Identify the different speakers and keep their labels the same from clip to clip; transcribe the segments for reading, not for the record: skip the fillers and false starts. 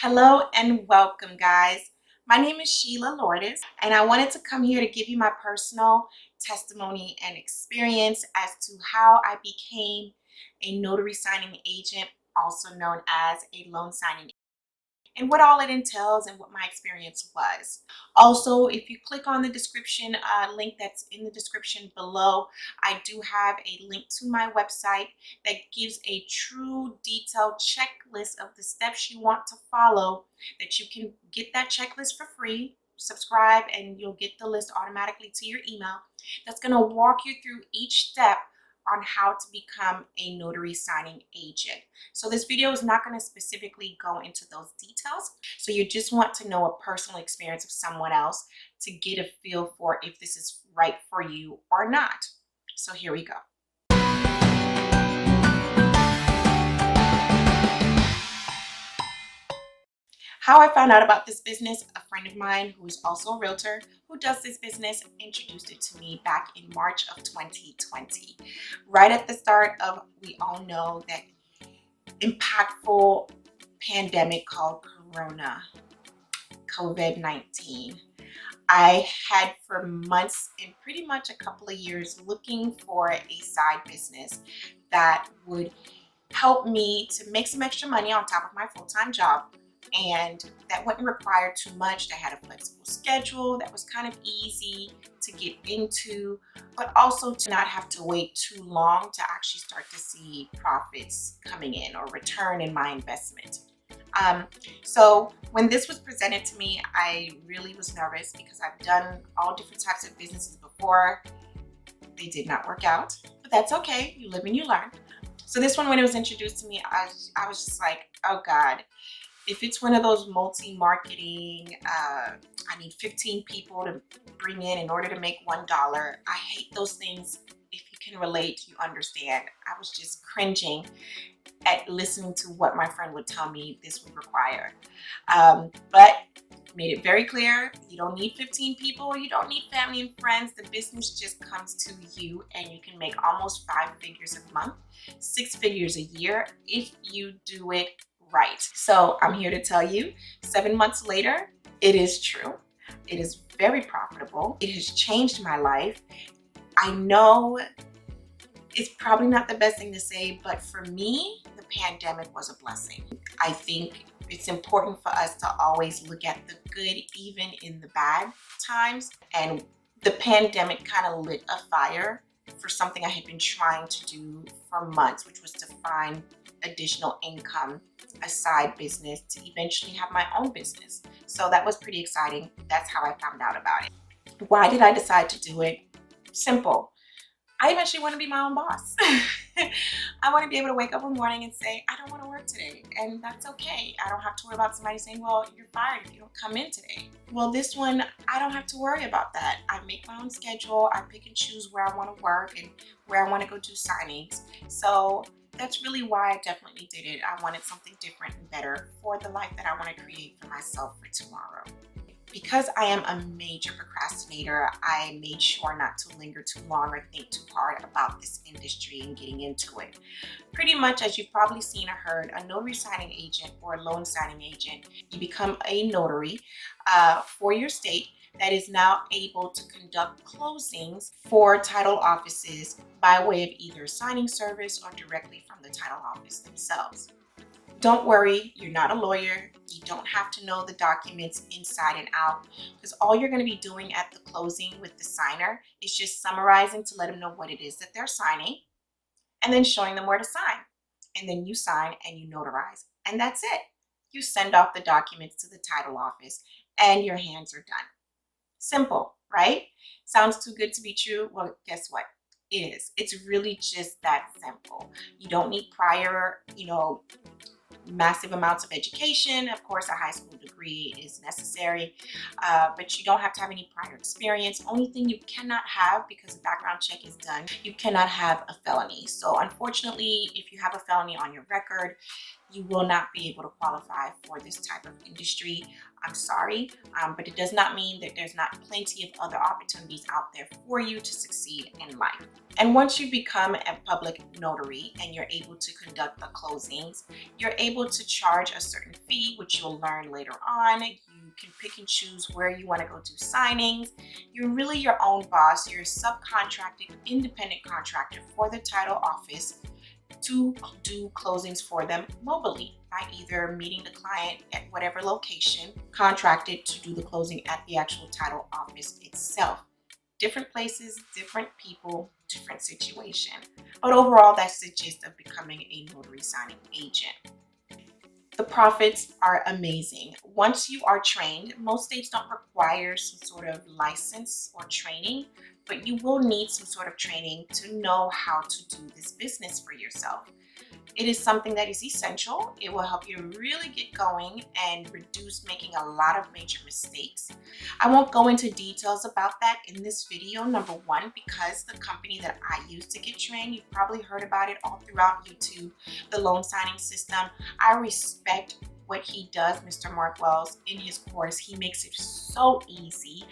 Speaker 1: Hello and welcome, guys. My name is Sheila Lourdes, and I wanted to come here to give you my personal testimony and experience as to how I became a notary signing agent, also known as a loan signing agent, and what all it entails and what my experience was. Also, if you click on the description link that's in the description below, I do have a link to my website that gives a true detailed checklist of the steps you want to follow, that you can get that checklist for free. Subscribe and you'll get the list automatically to your email. That's going to walk you through each step on how to become a notary signing agent. So this video is not going to specifically go into those details. So you just want to know a personal experience of someone else to get a feel for if this is right for you or not. So here we go. How I found out about this business: a friend of mine who is also a realtor who does this business introduced it to me back in March of 2020. Right at the start of, we all know, that impactful pandemic called COVID-19. I had for months and pretty much a couple of years looking for a side business that would help me to make some extra money on top of my full-time job, and that wouldn't require too much, that had a flexible schedule, that was kind of easy to get into, but also to not have to wait too long to actually start to see profits coming in or return in my investment. So when this was presented to me, I really was nervous because I've done all different types of businesses before. They did not work out, but that's okay. You live and you learn. So this one, when it was introduced to me, I was just like, oh God, if it's one of those multi-marketing, I need 15 people to bring in order to make $1. I hate those things. If you can relate, you understand. I was just cringing at listening to what my friend would tell me this would require. But made it very clear, you don't need 15 people, you don't need family and friends. The business just comes to you, and you can make almost 5 figures a month, 6 figures a year if you do it right. So I'm here to tell you, 7 months later, it is true. It is very profitable. It has changed my life. I know it's probably not the best thing to say, but for me, the pandemic was a blessing. I think it's important for us to always look at the good, even in the bad times. And the pandemic kind of lit a fire for something I had been trying to do for months, which was to find additional income, a side business, to eventually have my own business. So that was pretty exciting. That's how I found out about it. Why did I decide to do it? Simple. I eventually want to be my own boss. I want to be able to wake up one morning and say, I don't want to work today. And that's okay. I don't have to worry about somebody saying, well, you're fired if you don't come in today. Well, this one, I don't have to worry about that. I make my own schedule. I pick and choose where I want to work and where I want to go do signings. So that's really why I definitely did it. I wanted something different and better for the life that I want to create for myself for tomorrow. Because I am a major procrastinator, I made sure not to linger too long or think too hard about this industry and getting into it. Pretty much, as you've probably seen or heard, a notary signing agent or a loan signing agent, you become a notary for your state that is now able to conduct closings for title offices by way of either signing service or directly from the title office themselves. Don't worry, you're not a lawyer. You don't have to know the documents inside and out, because all you're going to be doing at the closing with the signer is just summarizing to let them know what it is that they're signing, and then showing them where to sign. And then you sign and you notarize, and that's it. You send off the documents to the title office and your hands are done. Simple, right? Sounds too good to be true? Well, guess what? It is. It's really just that simple. You don't need prior, massive amounts of education. Of course, a high school degree is necessary, but you don't have to have any prior experience. Only thing you cannot have, because the background check is done, you cannot have a felony. So unfortunately, if you have a felony on your record, you will not be able to qualify for this type of industry. I'm sorry, but it does not mean that there's not plenty of other opportunities out there for you to succeed in life. And once you become a public notary and you're able to conduct the closings, you're able to charge a certain fee, which you'll learn later on. You can pick and choose where you want to go do signings. You're really your own boss. You're a subcontracted, independent contractor for the title office to do closings for them mobilely by either meeting the client at whatever location, contracted to do the closing at the actual title office itself. Different places, different people, different situation. But overall, that's the gist of becoming a notary signing agent. The profits are amazing. Once you are trained, most states don't require some sort of license or training, but you will need some sort of training to know how to do this business for yourself. It is something that is essential. It will help you really get going and reduce making a lot of major mistakes. I won't go into details about that in this video, number one, because the company that I use to get trained, you've probably heard about it all throughout YouTube, the loan signing system. I respect what he does, Mr. Mark Wells, in his course. He makes it so easy.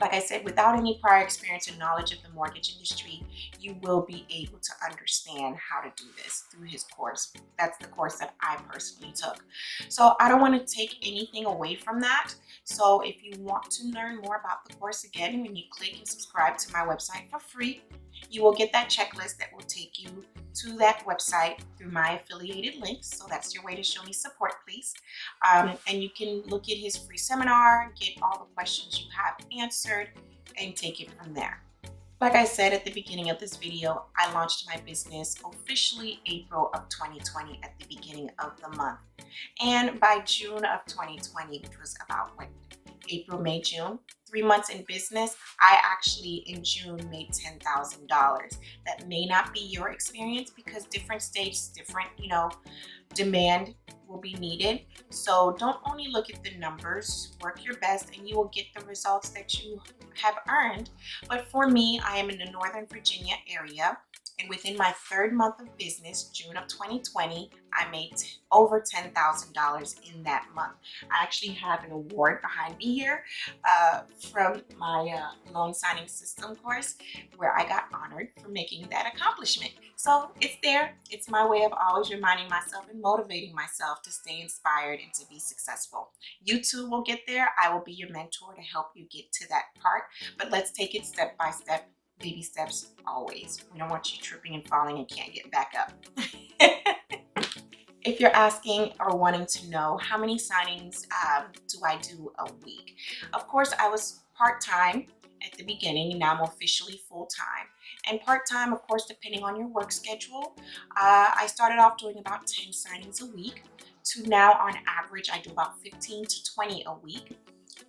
Speaker 1: Like I said, without any prior experience and knowledge of the mortgage industry, you will be able to understand how to do this through his course. That's the course that I personally took. So I don't want to take anything away from that. So if you want to learn more about the course, again, when you click and subscribe to my website for free, you will get that checklist that will take you to that website through my affiliated links. So that's your way to show me support, please. And you can look at his free seminar, get all the questions you have answered, and take it from there. Like I said at the beginning of this video, I launched my business officially April of 2020 at the beginning of the month. And by June of 2020, which was about April, May, June, 3 months in business, I actually in June made $10,000. That may not be your experience because different states, different, demand will be needed. So don't only look at the numbers, work your best and you will get the results that you have earned. But for me, I am in the Northern Virginia area. And within my 3rd month of business, June of 2020, I made over $10,000 in that month. I actually have an award behind me here from my loan signing system course where I got honored for making that accomplishment. So it's there. It's my way of always reminding myself and motivating myself to stay inspired and to be successful. You too will get there. I will be your mentor to help you get to that part. But let's take it step by step. Baby steps always. We don't want you tripping and falling and can't get back up. If you're asking or wanting to know how many signings do I do a week, of course I was part-time at the beginning. Now I'm officially full-time. And part-time, of course, depending on your work schedule, I started off doing about 10 signings a week to now on average I do about 15 to 20 a week.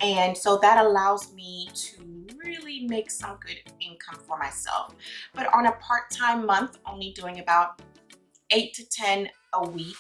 Speaker 1: And so that allows me to really make some good income for myself. But on a part-time month, only doing about 8 to 10 a week,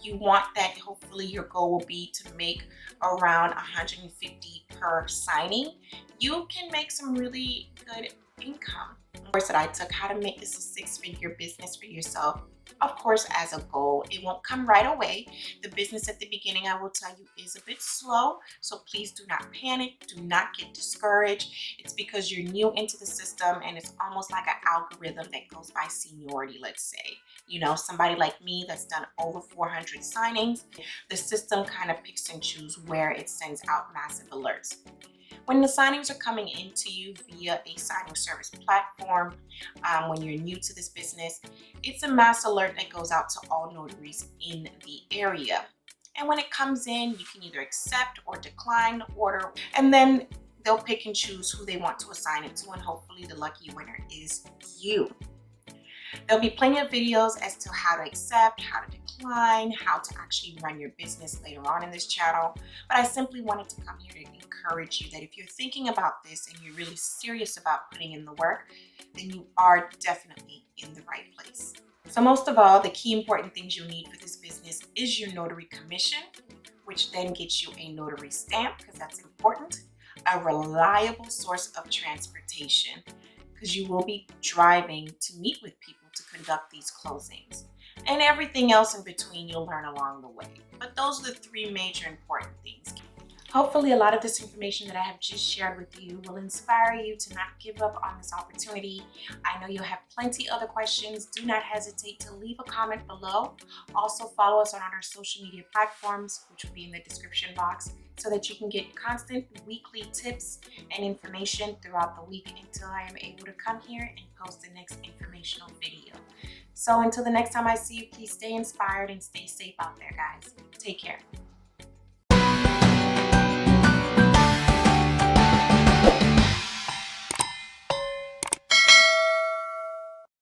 Speaker 1: you want that, hopefully your goal will be to make around 150 per signing. You can make some really good income. Of course, that I took how to make this a 6-figure business for yourself. Of course, as a goal, it won't come right away. The business at the beginning, I will tell you, is a bit slow. So please do not panic. Do not get discouraged. It's because you're new into the system and it's almost like an algorithm that goes by seniority, let's say. Somebody like me that's done over 400 signings, the system kind of picks and chooses where it sends out massive alerts. When the signings are coming into you via a signing service platform, when you're new to this business, it's a mass alert that goes out to all notaries in the area. And when it comes in, you can either accept or decline the order, and then they'll pick and choose who they want to assign it to, and hopefully the lucky winner is you. There'll be plenty of videos as to how to accept, how to decline, how to actually run your business later on in this channel. But I simply wanted to come here to encourage you that if you're thinking about this and you're really serious about putting in the work, then you are definitely in the right place. So most of all, the key important things you'll need for this business is your notary commission, which then gets you a notary stamp, because that's important, a reliable source of transportation, because you will be driving to meet with people to conduct these closings. and everything else in between you'll learn along the way. But those are the three major important things. Hopefully, a lot of this information that I have just shared with you will inspire you to not give up on this opportunity. I know you'll have plenty other questions. Do not hesitate to leave a comment below. Also, follow us on our social media platforms, which will be in the description box, so that you can get constant weekly tips and information throughout the week until I am able to come here and post the next informational video. So until the next time I see you, please stay inspired and stay safe out there, guys. Take care.